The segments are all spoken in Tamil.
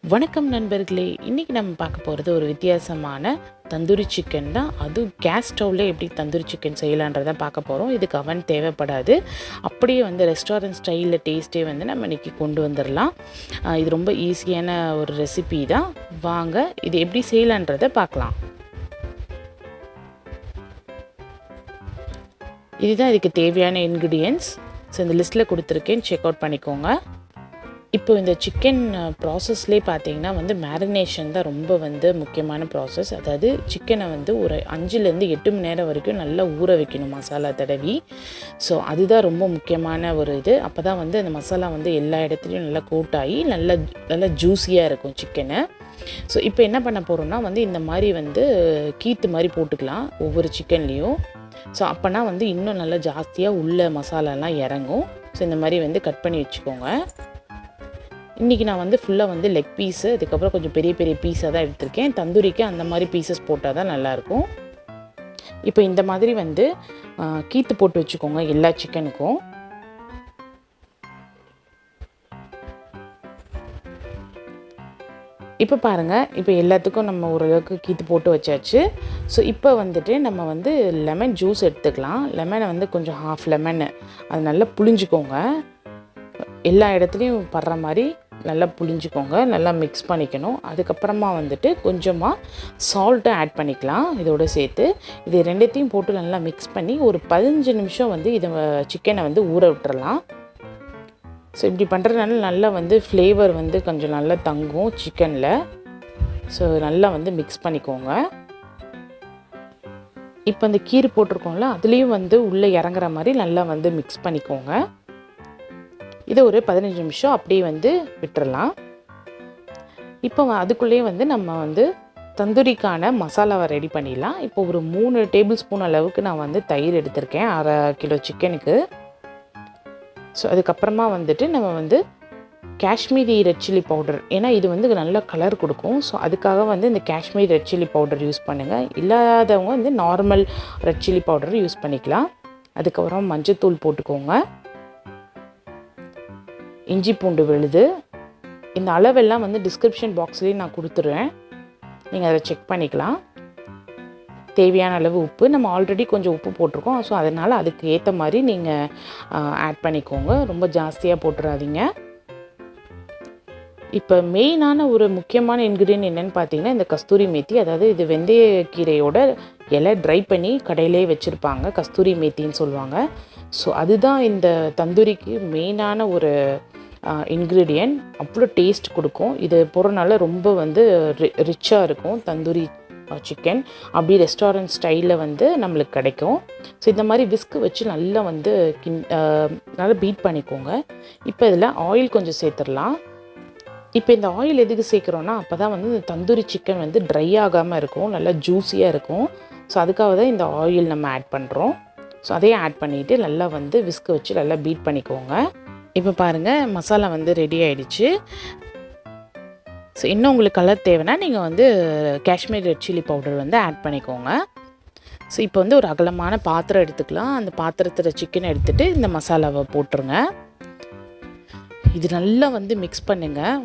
வணக்கம் நண்பர்களே, இன்றைக்கி நம்ம பார்க்க போகிறது ஒரு வித்தியாசமான தந்தூரி சிக்கன் தான். அதுவும் கேஸ் ஸ்டவ்வில் எப்படி தந்தூரி சிக்கன் செய்யலான்றதை பார்க்க போகிறோம். இதுக்கு அவன் தேவைப்படாது. அப்படியே ரெஸ்டாரண்ட் ஸ்டைலில் டேஸ்ட்டே நம்ம இன்றைக்கி கொண்டு வந்துடலாம். இது ரொம்ப ஈஸியான ஒரு ரெசிபி தான். வாங்க இது எப்படி செய்யலான்றதை பார்க்கலாம். இதுதான் இதுக்கு தேவையான இன்க்ரீடியன்ட்ஸ். ஸோ இந்த லிஸ்ட்டில் கொடுத்துருக்கேன், செக் அவுட் பண்ணிக்கோங்க. இப்போ இந்த சிக்கன் ப்ராசஸ்லேயே பார்த்தீங்கன்னா மேரினேஷன் தான் ரொம்ப முக்கியமான ப்ராசஸ். அதாவது சிக்கனை ஒரு 5லேருந்து 8 மணி நேரம் வரைக்கும் நல்லா ஊற வைக்கணும் மசாலா தடவி. ஸோ அதுதான் ரொம்ப முக்கியமான ஒரு இது. அப்போ தான் அந்த மசாலா எல்லா இடத்துலையும் நல்லா கோட்டாகி நல்லா ஜூஸியாக இருக்கும் சிக்கனை. ஸோ இப்போ என்ன பண்ண போகிறோம்னா இந்த மாதிரி கீத்து மாதிரி போட்டுக்கலாம் ஒவ்வொரு சிக்கன்லேயும். ஸோ அப்போனா இன்னும் நல்லா ஜாஸ்தியாக உள்ள மசாலாலாம் இறங்கும். ஸோ இந்த மாதிரி கட் பண்ணி வச்சுக்கோங்க. இன்றைக்கி நான் ஃபுல்லாக லெக் பீஸு, அதுக்கப்புறம் கொஞ்சம் பெரிய பெரிய பீஸாக தான் எடுத்திருக்கேன். தந்தூரிக்கு அந்த மாதிரி பீசஸ் போட்டால் தான் நல்லாயிருக்கும். இப்போ இந்த மாதிரி கீத்து போட்டு வச்சுக்கோங்க எல்லா சிக்கனுக்கும். இப்போ பாருங்கள், இப்போ எல்லாத்துக்கும் நம்ம ஓரளவுக்கு கீத்து போட்டு வச்சாச்சு. ஸோ இப்போ நம்ம லெமன் ஜூஸ் எடுத்துக்கலாம். லெமனை கொஞ்சம் ஹாஃப் லெமன் அது நல்லா புளிஞ்சிக்கோங்க. எல்லா இடத்துலையும் படுற மாதிரி நல்லா புளிஞ்சிக்கோங்க. நல்லா மிக்ஸ் பண்ணிக்கணும். அதுக்கப்புறமா கொஞ்சமாக சால்ட்டை ஆட் பண்ணிக்கலாம் இதோடு சேர்த்து. இது ரெண்டுத்தையும் போட்டு நல்லா மிக்ஸ் பண்ணி ஒரு 15 நிமிஷம் இதை சிக்கனை ஊற விட்டுறலாம். ஸோ இப்படி பண்ணுறதுனால நல்லா ஃப்ளேவர் கொஞ்சம் நல்லா தங்கும் சிக்கனில். ஸோ நல்லா மிக்ஸ் பண்ணிக்கோங்க. இப்போ அந்த கீரை போட்டிருக்கோம்ல, அதுலேயும் உள்ளே இறங்குற மாதிரி நல்லா மிக்ஸ் பண்ணிக்கோங்க. இதை ஒரு 15 நிமிஷம் அப்படியே விட்டுறலாம். இப்போ அதுக்குள்ளேயே நம்ம தந்தூரிக்கான மசாலாவை ரெடி பண்ணிடலாம். இப்போ ஒரு 3 டேபிள் ஸ்பூன் அளவுக்கு நான் தயிர் எடுத்திருக்கேன் 1/2 கிலோ சிக்கனுக்கு. ஸோ அதுக்கப்புறமா நம்ம காஷ்மீரி ரெட் சில்லி பவுடர், ஏன்னா இது நல்ல கலர் கொடுக்கும். ஸோ அதுக்காக இந்த Kashmiri red chilli powder use பண்ணுங்கள். இல்லாதவங்க normal red chilli powder use பண்ணிக்கலாம். அதுக்கப்புறம் மஞ்சத்தூள் போட்டுக்கோங்க. இஞ்சி பூண்டு விழுது. இந்த அளவெல்லாம் டிஸ்கிரிப்ஷன் பாக்ஸ்லேயும் நான் கொடுத்துருவேன், நீங்கள் அதை செக் பண்ணிக்கலாம். தேவையான அளவு உப்பு, நம்ம ஆல்ரெடி கொஞ்சம் உப்பு போட்டிருக்கோம். ஸோ அதனால் அதுக்கு ஏற்ற மாதிரி நீங்கள் ஆட் பண்ணிக்கோங்க. ரொம்ப ஜாஸ்தியாக போட்டுறாதீங்க. இப்போ மெயினான ஒரு முக்கியமான இன்க்ரீடியன்ட் என்னென்னு பார்த்தீங்கன்னா இந்த கஸ்தூரி மேத்தி. அதாவது இது வெந்தயக்கீரையோட இலை ட்ரை பண்ணி கடையிலே வச்சுருப்பாங்க, கஸ்தூரி மேத்தின்னு சொல்லுவாங்க. ஸோ அதுதான் இந்த தந்தூரிக்கு மெயினான ஒரு இன்க்ரீடியன்ட். அவ்வளோ டேஸ்ட் கொடுக்கும். இது போடுறதுனால ரொம்ப ரிச்சாக இருக்கும் தந்தூரி சிக்கன். அப்படி ரெஸ்டாரண்ட் ஸ்டைலில் நம்மளுக்கு கிடைக்கும். ஸோ இந்த மாதிரி விஸ்க்கு வச்சு நல்லா நல்லா பீட் பண்ணிக்கோங்க. இப்போ இதில் ஆயில் கொஞ்சம் சேர்த்துடலாம். இப்போ இந்த ஆயில் எதுக்கு சேர்க்குறோன்னா அப்போ தான் இந்த தந்தூரி சிக்கன் ட்ரை ஆகாமல் இருக்கும், நல்லா ஜூஸியாக இருக்கும். ஸோ அதுக்காக தான் இந்த ஆயில் நம்ம ஆட் பண்ணுறோம். ஸோ அதையும் ஆட் பண்ணிவிட்டு நல்லா விஸ்க்கு வச்சு நல்லா பீட் பண்ணிக்கோங்க. இப்போ பாருங்கள், மசாலா ரெடி ஆகிடுச்சு. ஸோ இன்னும் உங்களுக்கு கலர் தேவைன்னா நீங்கள் Kashmir red chilli powder add பண்ணிக்கோங்க. ஸோ இப்போ ஒரு அகலமான பாத்திரம் எடுத்துக்கலாம். அந்த பாத்திரத்தில் சிக்கனை எடுத்துகிட்டு இந்த மசாலாவை போட்டுருங்க. இது நல்லா மிக்ஸ் பண்ணுங்கள்.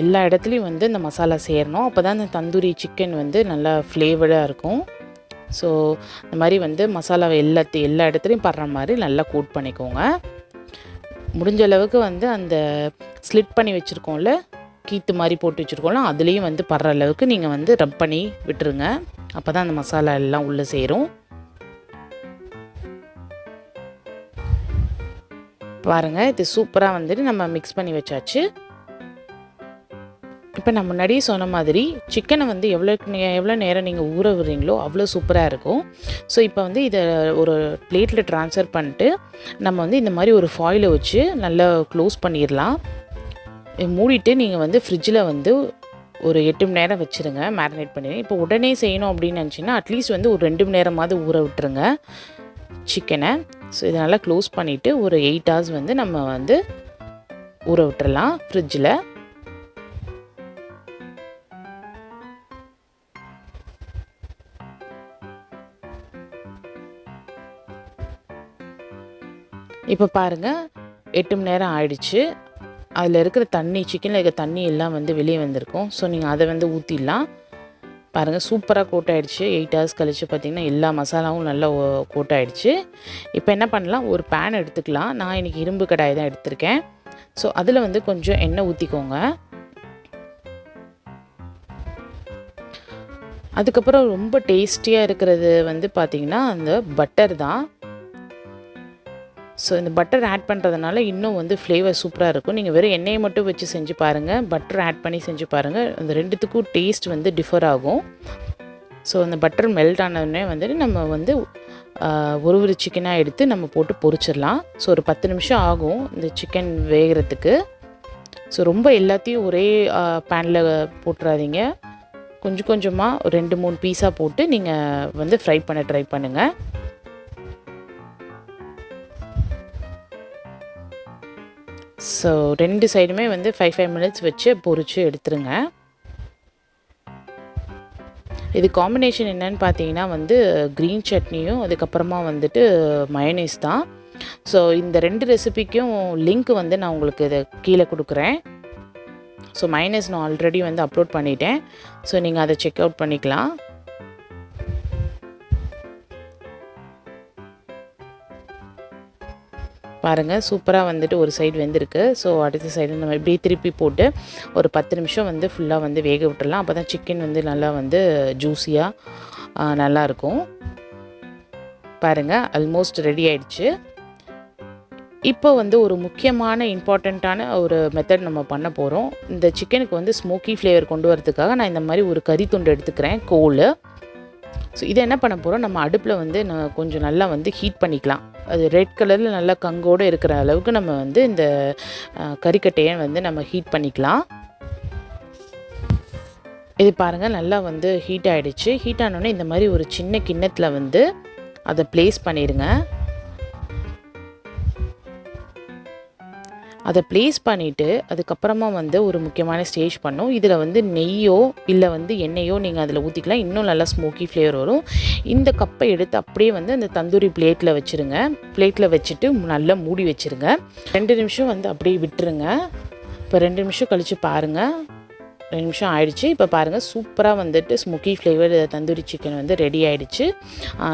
எல்லா இடத்துலையும் இந்த மசாலா சேரணும். அப்போ தான் இந்த தந்தூரி சிக்கன் நல்லா ஃப்ளேவர்டாக இருக்கும். ஸோ இந்த மாதிரி மசாலாவை எல்லா இடத்துலையும் படுற மாதிரி நல்லா கோட் பண்ணிக்கோங்க. முடிஞ்ச அளவுக்கு அந்த ஸ்லிட் பண்ணி வச்சுருக்கோம்ல, கீத்து மாதிரி போட்டு வச்சுருக்கோம்ல, அதுலேயும் படுற அளவுக்கு நீங்கள் ரப் பண்ணி விட்டுருங்க. அப்போ தான் அந்த மசாலா எல்லாம் உள்ளே சேரும். பாருங்கள், இது சூப்பராக நம்ம மிக்ஸ் பண்ணி வச்சாச்சு. இப்போ நான் முன்னாடியே சொன்ன மாதிரி சிக்கனை எவ்வளோ நேரம் நீங்கள் ஊற விடுறீங்களோ அவ்வளோ சூப்பராக இருக்கும். ஸோ இப்போ இதை ஒரு பிளேட்டில் ட்ரான்ஸ்ஃபர் பண்ணிட்டு நம்ம இந்த மாதிரி ஒரு ஃபாயிலை வச்சு நல்லா க்ளோஸ் பண்ணிடலாம். மூடிட்டு நீங்கள் ஃப்ரிட்ஜில் ஒரு 8 மணி நேரம் வச்சுருங்க, மேரினேட் பண்ணிடுங்க. இப்போ உடனே செய்யணும் அப்படின்னு நினச்சிங்கன்னா அட்லீஸ்ட் ஒரு 2 மணி நேரமாவது ஊற விட்டுருங்க சிக்கனை. ஸோ இதை நல்லா க்ளோஸ் பண்ணிவிட்டு ஒரு 8 hours நம்ம ஊற விட்டுறலாம் ஃப்ரிட்ஜில். இப்போ பாருங்கள், 8 மணி நேரம் ஆயிடுச்சு. அதில் இருக்கிற தண்ணி, சிக்கனில் இருக்கிற தண்ணி எல்லாம் வந்து வெளியே வந்திருக்கும். ஸோ நீங்கள் அதை வந்து ஊற்றிடலாம். பாருங்கள், சூப்பராக கோட் ஆகிடுச்சு. 8 ஹவர்ஸ் கழிச்சு பார்த்திங்கன்னா எல்லா மசாலாவும் நல்லா கோட் ஆகிடுச்சு. இப்போ என்ன பண்ணலாம், ஒரு பேன் எடுத்துக்கலாம். நான் இன்றைக்கி இரும்பு கடாய் தான் எடுத்திருக்கேன். ஸோ அதில் வந்து கொஞ்சம் எண்ணெய் ஊற்றிக்கோங்க. அதுக்கப்புறம் ரொம்ப டேஸ்டியாக இருக்கிறது வந்து பார்த்திங்கன்னா அந்த பட்டர் தான். ஸோ இந்த பட்டர் ஆட் பண்ணுறதுனால இன்னும் வந்து ஃப்ளேவர் சூப்பராக இருக்கும். நீங்கள் வெறும் எண்ணெயை மட்டும் வச்சு செஞ்சு பாருங்கள், பட்டர் ஆட் பண்ணி செஞ்சு பாருங்கள், அந்த ரெண்டுத்துக்கும் டேஸ்ட் வந்து டிஃபர் ஆகும். ஸோ அந்த பட்டர் மெல்ட் ஆனதுனே வந்துட்டு நம்ம வந்து ஒரு சிக்கனாக எடுத்து நம்ம போட்டு பொரிச்சிடலாம். ஸோ ஒரு 10 நிமிஷம் ஆகும் இந்த சிக்கன் வேகிறதுக்கு. ஸோ ரொம்ப எல்லாத்தையும் ஒரே பேனில் போட்டுறாதீங்க. கொஞ்சம் கொஞ்சமாக 2-3 பீஸாக போட்டு நீங்கள் வந்து ஃப்ரை பண்ண ட்ரை பண்ணுங்கள். ஸோ 2 சைடுமே வந்து 5 மினிட்ஸ் வச்சு பொரித்து எடுத்துருங்க. இது காம்பினேஷன் என்னன்னு பார்த்தீங்கன்னா வந்து க்ரீன் சட்னியும் அதுக்கப்புறமா வந்துட்டு மயோனைஸ் தான். ஸோ இந்த 2 ரெசிபிக்கும் லிங்க் வந்து நான் உங்களுக்கு இதை கீழே கொடுக்குறேன். ஸோ மயோனைஸ் நான் ஆல்ரெடி வந்து அப்லோட் பண்ணிட்டேன். ஸோ நீங்கள் அதை செக் அவுட் பண்ணிக்கலாம். பாருங்கள், சூப்பராக வந்துட்டு ஒரு சைடு வெந்திருக்கு. ஸோ அடுத்த சைடு நம்ம இப்படியே திருப்பி போட்டு ஒரு 10 நிமிஷம் வந்து ஃபுல்லாக வந்து வேக விட்டுடலாம். அப்போ தான் சிக்கன் வந்து நல்லா வந்து ஜூஸியாக நல்லாயிருக்கும். பாருங்கள், ஆல்மோஸ்ட் ரெடி ஆயிடுச்சு. இப்போ வந்து ஒரு முக்கியமான இம்பார்ட்டண்ட்டான ஒரு மெத்தட் நம்ம பண்ண போகிறோம். இந்த சிக்கனுக்கு வந்து ஸ்மோக்கி ஃப்ளேவர் கொண்டு வரதுக்காக நான் இந்த மாதிரி ஒரு கறி துண்டு எடுத்துக்கிறேன், கோல். ஸோ இதை என்ன பண்ண போகிறோம், நம்ம அடுப்பில் வந்து கொஞ்சம் நல்லா வந்து ஹீட் பண்ணிக்கலாம். அது ரெட் கலரில் நல்லா கங்கோடு இருக்கிற அளவுக்கு நம்ம வந்து இந்த கறிக்கட்டையை வந்து நம்ம ஹீட் பண்ணிக்கலாம். இது பாருங்கள், நல்லா வந்து ஹீட் ஆகிடுச்சு. ஹீட் ஆனோடனே இந்த மாதிரி ஒரு சின்ன கிண்ணத்தில் வந்து அதை ப்ளேஸ் பண்ணிடுங்க. அதை ப்ளேஸ் பண்ணிவிட்டு அதுக்கப்புறமா வந்து ஒரு முக்கியமான ஸ்டேஜ் பண்ணோம். இதில் வந்து நெய்யோ இல்லை வந்து எண்ணெயோ நீங்கள் அதில் ஊற்றிக்கலாம், இன்னும் நல்லா ஸ்மோக்கி ஃப்ளேவர் வரும். இந்த கப்பை எடுத்து அப்படியே வந்து அந்த தந்தூரி பிளேட்டில் வச்சுருங்க. பிளேட்டில் வச்சுட்டு நல்லா மூடி வச்சுருங்க. 2 நிமிஷம் வந்து அப்படியே விட்டுருங்க. இப்போ 2 நிமிஷம் கழித்து பாருங்கள், 2 நிமிஷம் ஆயிடுச்சு. இப்போ பாருங்கள், சூப்பராக வந்துட்டு ஸ்மோக்கி ஃப்ளேவர் தந்தூரி சிக்கன் வந்து ரெடி ஆகிடுச்சு.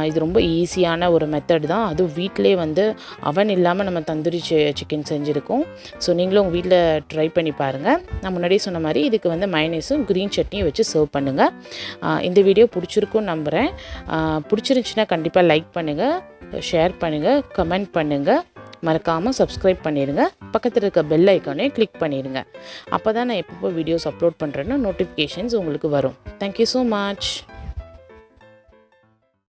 இது ரொம்ப ஈஸியான ஒரு மெத்தட் தான். அதுவும் வீட்டிலே வந்து அவன் இல்லாமல் நம்ம தந்தூரி சிக்கன் செஞ்சுருக்கோம். ஸோ நீங்களும் உங்கள் வீட்டில் ட்ரை பண்ணி பாருங்கள். நான் முன்னாடியே சொன்ன மாதிரி இதுக்கு வந்து மயோனைஸும் க்ரீன் சட்னியும் வச்சு சர்வ் பண்ணுங்கள். இந்த வீடியோ பிடிச்சிருக்குன்னு நம்புகிறேன். பிடிச்சிருந்துச்சின்னா கண்டிப்பாக லைக் பண்ணுங்கள், ஷேர் பண்ணுங்கள், கமெண்ட் பண்ணுங்கள். மறக்காமல் சப்ஸ்கிரைப் பண்ணிடுங்க. பக்கத்தில் இருக்க பெல் ஐக்கானே கிளிக் பண்ணிடுங்க. அப்போ தான் நான் எப்பப்போ வீடியோஸ் அப்லோட் பண்ணுறேன்னு நோட்டிஃபிகேஷன்ஸ் உங்களுக்கு வரும். Thank you so much.